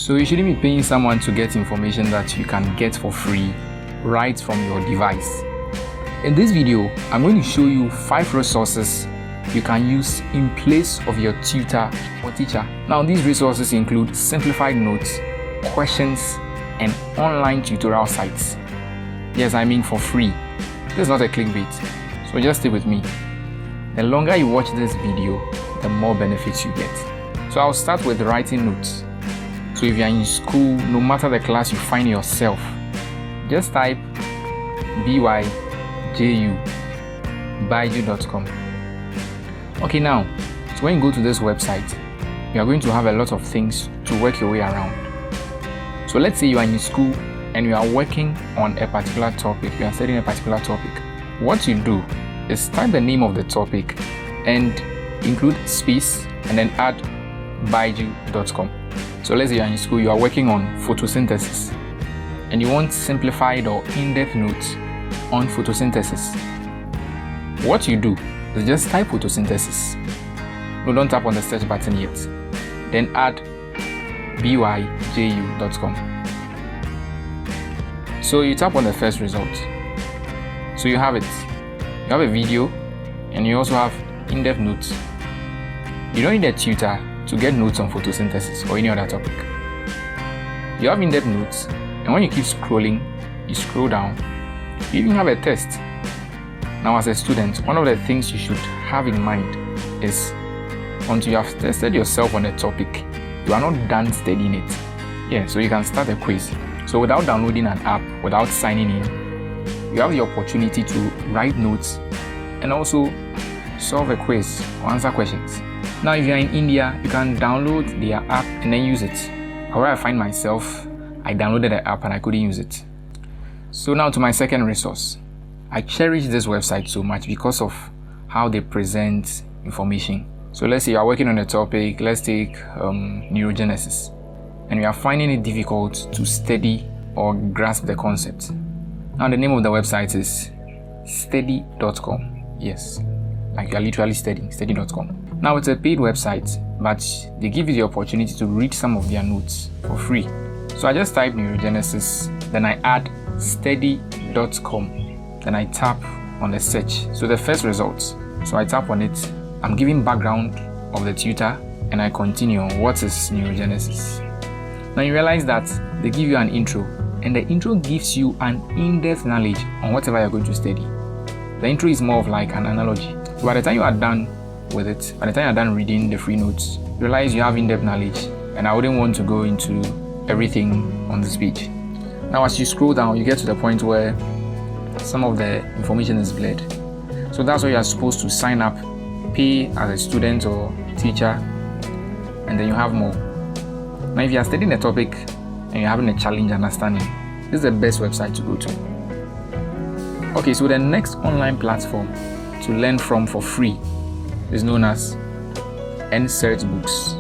So you shouldn't be paying someone to get information that you can get for free right from your device. In this video, I'm going to show you 5 resources you can use in place of your tutor or teacher. Now, these resources include simplified notes, questions, and online tutorial sites. Yes, I mean for free. This is not a clickbait, so just stay with me. The longer you watch this video, the more benefits you get. So I'll start with writing notes. So if you're in school, no matter the class you find yourself, just type byju.com. Okay, now, so when you go to this website, you are going to have a lot of things to work your way around. So let's say you are in school and you are working on a particular topic, you are studying a particular topic. What you do is type the name of the topic and include space and then add byju.com. So let's say you are in school, you are working on photosynthesis and you want simplified or in-depth notes on photosynthesis. What you do is just type photosynthesis. No, don't tap on the search button yet. Then add byju.com. So you tap on the first result. So you have it. You have a video and you also have in-depth notes. You don't need a tutor to get notes on photosynthesis or any other topic. You have in-depth notes, and when you keep scrolling, you scroll down, you even have a test. Now, as a student, one of the things you should have in mind is until you have tested yourself on a topic, you are not done studying it. Yeah, so you can start a quiz. So without downloading an app, without signing in, you have the opportunity to write notes and also solve a quiz or answer questions. Now, if you're in India, you can download their app and then use it. However, I find myself, I downloaded the app and I couldn't use it. So now to my second resource. I cherish this website so much because of how they present information. So let's say you are working on a topic, let's take neurogenesis, and you are finding it difficult to study or grasp the concept. Now the name of the website is steady.com. Yes, like you are literally studying, steady.com. Now it's a paid website, but they give you the opportunity to read some of their notes for free. So I just type neurogenesis, then I add steady.com, then I tap on the search. So the first results. So I tap on it, I'm giving background of the tutor, and I continue on what is neurogenesis. Now you realize that they give you an intro, and the intro gives you an in-depth knowledge on whatever you're going to study. The intro is more of like an analogy. So by the time you are done with it, by the time you're done reading the free notes, you realize you have in-depth knowledge, and I wouldn't want to go into everything on this page. Now as you scroll down, you get to the point where some of the information is blurred. So that's why you are supposed to sign up, pay as a student or teacher, and then you have more. Now if you are studying a topic and you're having a challenge understanding, this is the best website to go to. Okay, so the next online platform to learn from for free is known as Insert Books.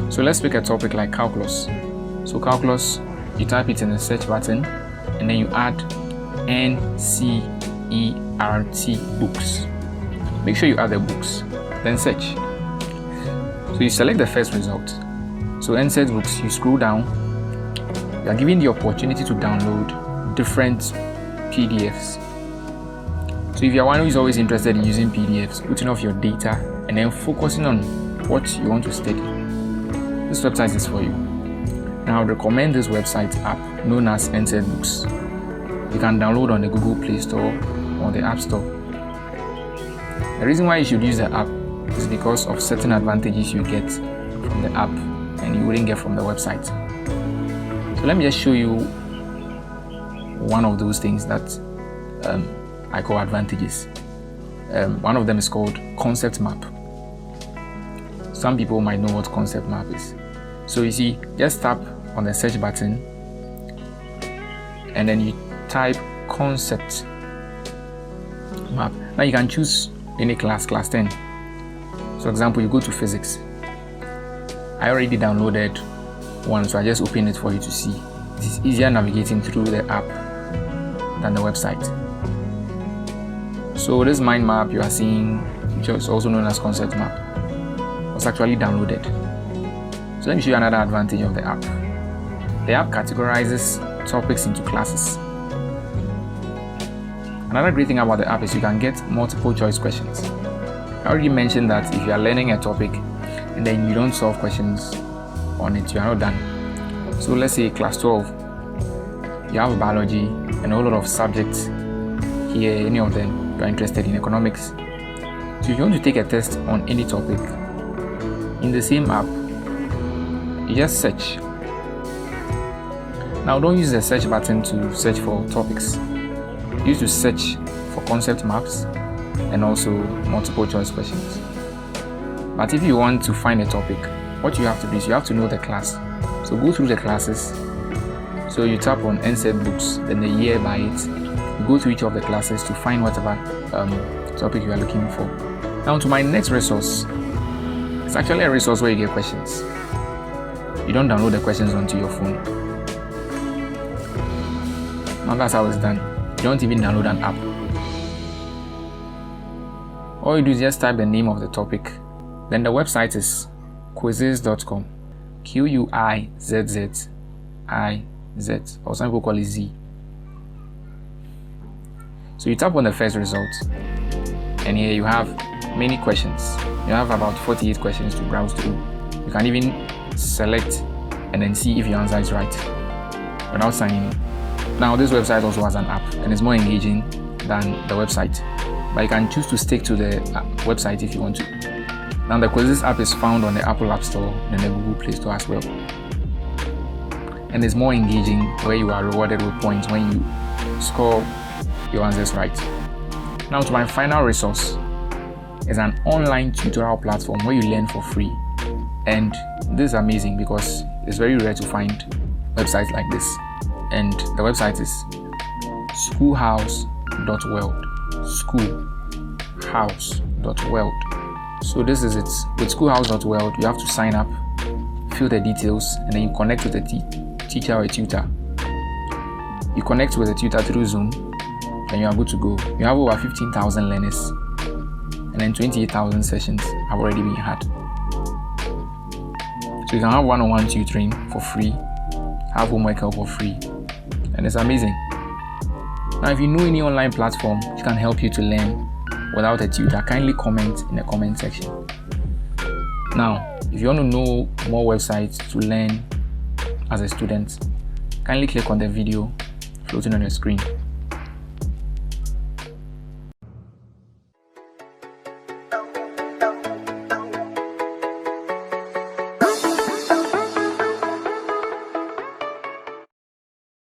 So let's pick a topic like calculus. So calculus, you type it in the search button and then you add NCERT books. Make sure you add the books, then search. So you select the first result. So Insert Books, you scroll down, you are given the opportunity to download different PDFs. So if you're one who is always interested in using PDFs, putting off your data and then focusing on what you want to study, this website is for you. Now I would recommend this website app known as Untitled Books. You can download on the Google Play Store or the App Store. The reason why you should use the app is because of certain advantages you get from the app and you wouldn't get from the website. So let me just show you one of those things that I call advantages. One of them is called concept map. Some people might know what concept map is. So you see, just tap on the search button and then you type concept map. Now you can choose any class 10. So for example, you go to physics. I already downloaded one, so I just open it for you to see. It is easier navigating through the app than the website. So this mind map you are seeing, which is also known as concept map, was actually downloaded. So let me show you another advantage of the app. The app categorizes topics into classes. Another great thing about the app is you can get multiple choice questions. I already mentioned that if you are learning a topic and then you don't solve questions on it, you are not done. So let's say class 12, you have biology and a whole lot of subjects here, any of them, you are interested in economics. So if you want to take a test on any topic, in the same app, you just search. Now don't use the search button to search for topics. Use to search for concept maps and also multiple choice questions. But if you want to find a topic, what you have to do is you have to know the class. So go through the classes. So you tap on NSET books, then the year by it. You go to each of the classes to find whatever topic you are looking for. Now to my next resource. It's actually a resource where you get questions. You don't download the questions onto your phone. Now that's how it's done. You don't even download an app. All you do is just type the name of the topic. Then the website is quizzes.com. Quizzizz, or some people call it Z. So you tap on the first result, and here you have many questions. You have about 48 questions to browse through. You can even select and then see if your answer is right without signing in. Now this website also has an app and it's more engaging than the website, but you can choose to stick to the website if you want to. Now the Quizzes app is found on the Apple App Store and the Google Play Store as well, and it's more engaging where you are rewarded with points when you score your answers right. Now to my final resource is an online tutorial platform where you learn for free, and this is amazing because it's very rare to find websites like this. And the website is schoolhouse.world. Schoolhouse.world. So this is it. With schoolhouse.world, you have to sign up, fill the details, and then you connect with a teacher or a tutor. You connect with a tutor through Zoom, and you are good to go. You have over 15,000 learners, and then 28,000 sessions have already been had. So you can have one-on-one tutoring for free, have homework help for free, and it's amazing. Now if you know any online platform which can help you to learn without a tutor, kindly comment in the comment section. Now if you want to know more websites to learn as a student, kindly click on the video floating on your screen.